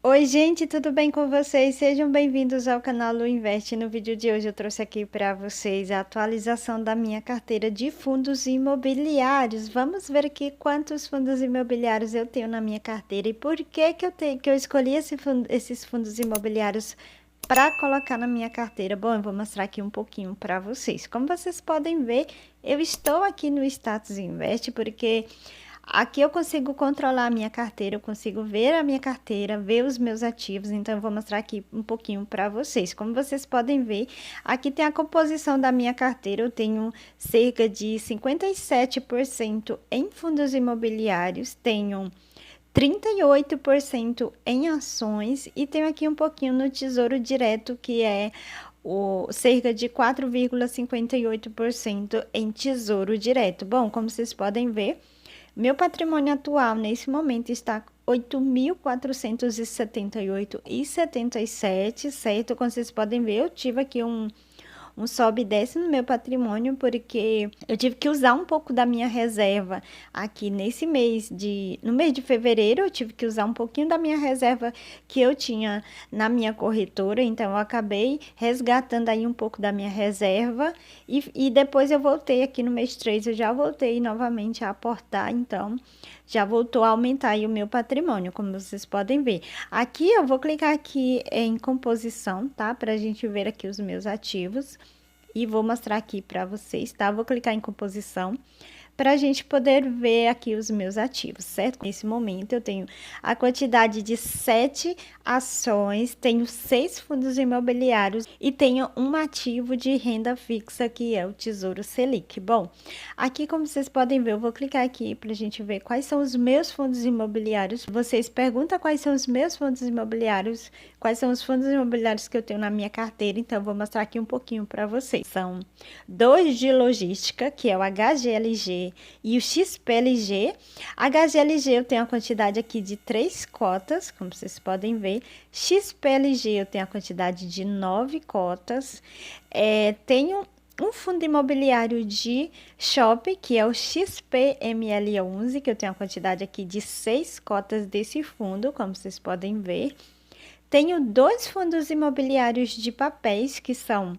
Oi, gente, tudo bem com vocês? Sejam bem-vindos ao canal Lu Invest. No vídeo de hoje eu trouxe aqui para vocês a atualização da minha carteira de fundos imobiliários. Vamos ver aqui quantos fundos imobiliários eu tenho na minha carteira e por que eu escolhi esses fundos imobiliários para colocar na minha carteira. Bom, eu vou mostrar aqui um pouquinho para vocês. Como vocês podem ver, eu estou aqui no Status Invest porque aqui eu consigo controlar a minha carteira, eu consigo ver a minha carteira, ver os meus ativos, então eu vou mostrar aqui um pouquinho para vocês. Como vocês podem ver, aqui tem a composição da minha carteira, eu tenho cerca de 57% em fundos imobiliários, tenho 38% em ações e tenho aqui um pouquinho no Tesouro Direto, que é o cerca de 4,58% em Tesouro Direto. Bom, como vocês podem ver, meu patrimônio atual nesse momento está 8.478,77, certo? Como vocês podem ver, eu tive aqui um sobe e desce no meu patrimônio, porque eu tive que usar um pouco da minha reserva aqui no mês de fevereiro, eu tive que usar um pouquinho da minha reserva que eu tinha na minha corretora, então eu acabei resgatando aí um pouco da minha reserva e depois eu voltei aqui no mês 3, eu já voltei novamente a aportar, então já voltou a aumentar aí o meu patrimônio, como vocês podem ver. Aqui eu vou clicar aqui em composição, tá? Pra gente ver aqui os meus ativos e vou mostrar aqui para vocês, tá? Vou clicar em composição para a gente poder ver aqui os meus ativos, certo? Nesse momento eu tenho a quantidade de 7 ações, tenho 6 fundos imobiliários e tenho um ativo de renda fixa que é o Tesouro Selic. Bom, aqui como vocês podem ver, eu vou clicar aqui para a gente ver quais são os meus fundos imobiliários. Vocês perguntam quais são os meus fundos imobiliários, quais são os fundos imobiliários que eu tenho na minha carteira, então eu vou mostrar aqui um pouquinho para vocês. São 2 de logística, que é o HGLG e o XPLG. HGLG eu tenho a quantidade aqui de 3 cotas, como vocês podem ver. XPLG eu tenho a quantidade de 9 cotas. Tenho um fundo imobiliário de shopping, que é o XPML11, que eu tenho a quantidade aqui de 6 cotas desse fundo, como vocês podem ver. Tenho 2 fundos imobiliários de papéis, que são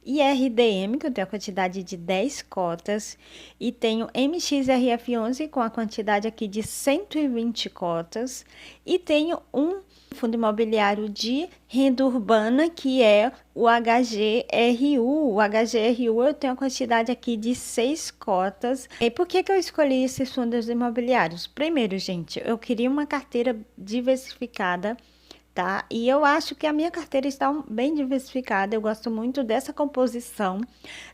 IRDM, que eu tenho a quantidade de 10 cotas, e tenho MXRF11 com a quantidade aqui de 120 cotas, e tenho um fundo imobiliário de renda urbana, que é o HGRU. O HGRU eu tenho a quantidade aqui de 6 cotas. E por que eu escolhi esses fundos imobiliários? Primeiro, gente, eu queria uma carteira diversificada, tá? E eu acho que a minha carteira está bem diversificada, eu gosto muito dessa composição.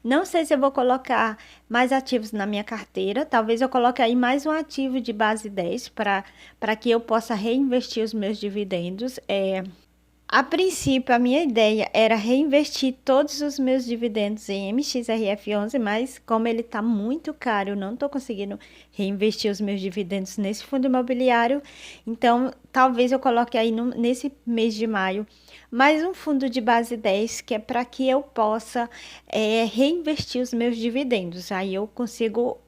Não sei se eu vou colocar mais ativos na minha carteira, talvez eu coloque aí mais um ativo de base 10 para que eu possa reinvestir os meus dividendos. A princípio, a minha ideia era reinvestir todos os meus dividendos em MXRF11, mas como ele está muito caro, eu não estou conseguindo reinvestir os meus dividendos nesse fundo imobiliário. Então, talvez eu coloque aí nesse mês de maio mais um fundo de base 10, que é para que eu possa reinvestir os meus dividendos. Aí eu consigo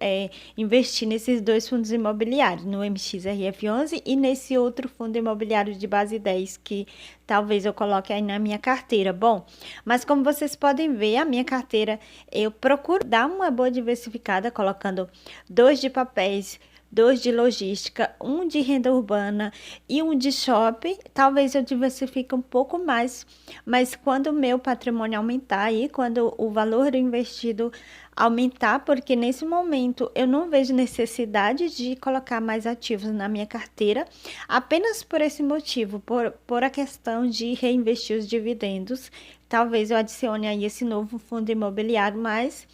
investir nesses 2 fundos imobiliários, no MXRF11 e nesse outro fundo imobiliário de base 10, que talvez eu coloque aí na minha carteira. Bom, mas como vocês podem ver, a minha carteira, eu procuro dar uma boa diversificada, colocando 2 de papéis, 2 de logística, 1 de renda urbana e 1 de shopping. Talvez eu diversifique um pouco mais, mas quando o meu patrimônio aumentar aí, quando o valor investido aumentar, porque nesse momento eu não vejo necessidade de colocar mais ativos na minha carteira, apenas por esse motivo, por a questão de reinvestir os dividendos. Talvez eu adicione aí esse novo fundo imobiliário, mas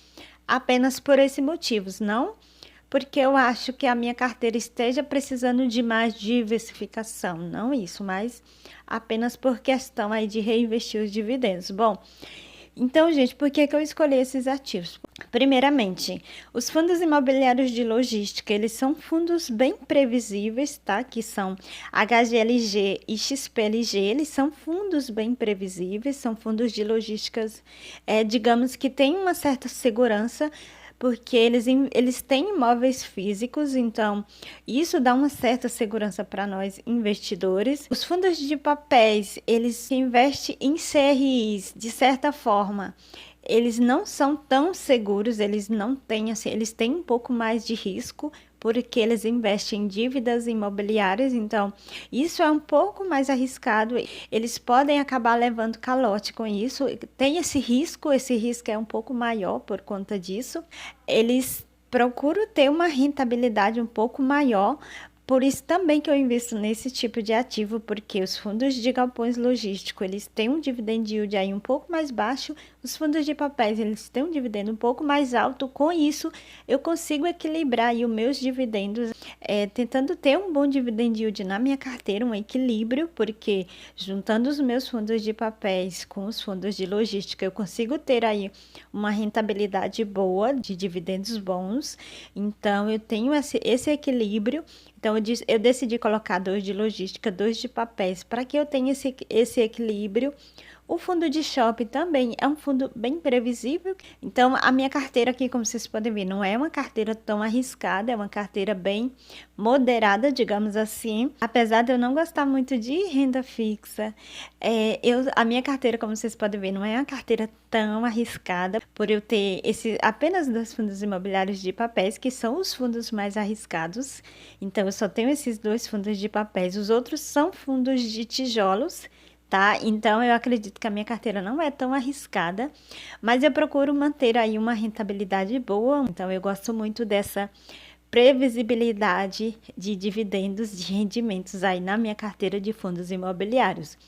apenas por esse motivo, não porque eu acho que a minha carteira esteja precisando de mais diversificação, não isso, mas apenas por questão aí de reinvestir os dividendos. Bom, então, gente, por que eu escolhi esses ativos? Primeiramente, os fundos imobiliários de logística, eles são fundos bem previsíveis, tá? Que são HGLG e XPLG, eles são fundos bem previsíveis, são fundos de logísticas, digamos que tem uma certa segurança, porque eles têm imóveis físicos, então isso dá uma certa segurança para nós investidores. Os fundos de papéis, eles investem em CRIs, de certa forma. Eles não são tão seguros, eles não têm assim, eles têm um pouco mais de risco, porque eles investem em dívidas imobiliárias, então isso é um pouco mais arriscado. Eles podem acabar levando calote com isso. Tem esse risco é um pouco maior por conta disso. Eles procuram ter uma rentabilidade um pouco maior. Por isso também que eu invisto nesse tipo de ativo, porque os fundos de galpões logísticos, eles têm um dividend yield aí um pouco mais baixo, os fundos de papéis, eles têm um dividendo um pouco mais alto. Com isso, eu consigo equilibrar aí os meus dividendos, tentando ter um bom dividend yield na minha carteira, um equilíbrio, porque juntando os meus fundos de papéis com os fundos de logística, eu consigo ter aí uma rentabilidade boa, de dividendos bons. Então, eu tenho esse equilíbrio. Então, eu decidi colocar 2 de logística, 2 de papéis, para que eu tenha esse equilíbrio. O fundo de shopping também é um fundo bem previsível. Então, a minha carteira aqui, como vocês podem ver, não é uma carteira tão arriscada, é uma carteira bem moderada, digamos assim. Apesar de eu não gostar muito de renda fixa, a minha carteira, como vocês podem ver, não é uma carteira tão arriscada, por eu ter apenas 2 fundos imobiliários de papéis, que são os fundos mais arriscados. Então, eu só tenho esses 2 fundos de papéis. Os outros são fundos de tijolos, tá? Então, eu acredito que a minha carteira não é tão arriscada, mas eu procuro manter aí uma rentabilidade boa. Então, eu gosto muito dessa previsibilidade de dividendos, de rendimentos aí na minha carteira de fundos imobiliários.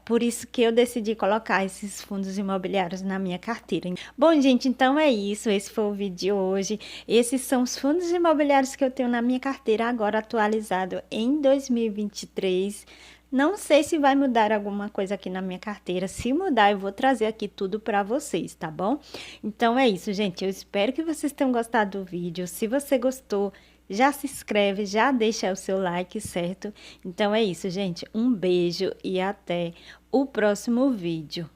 Por isso que eu decidi colocar esses fundos imobiliários na minha carteira. Bom, gente, então é isso. Esse foi o vídeo de hoje. Esses são os fundos imobiliários que eu tenho na minha carteira agora atualizado em 2023. Não sei se vai mudar alguma coisa aqui na minha carteira. Se mudar, eu vou trazer aqui tudo para vocês, tá bom? Então é isso, gente. Eu espero que vocês tenham gostado do vídeo. Se você gostou, já se inscreve, já deixa o seu like, certo? Então é isso, gente. Um beijo e até o próximo vídeo.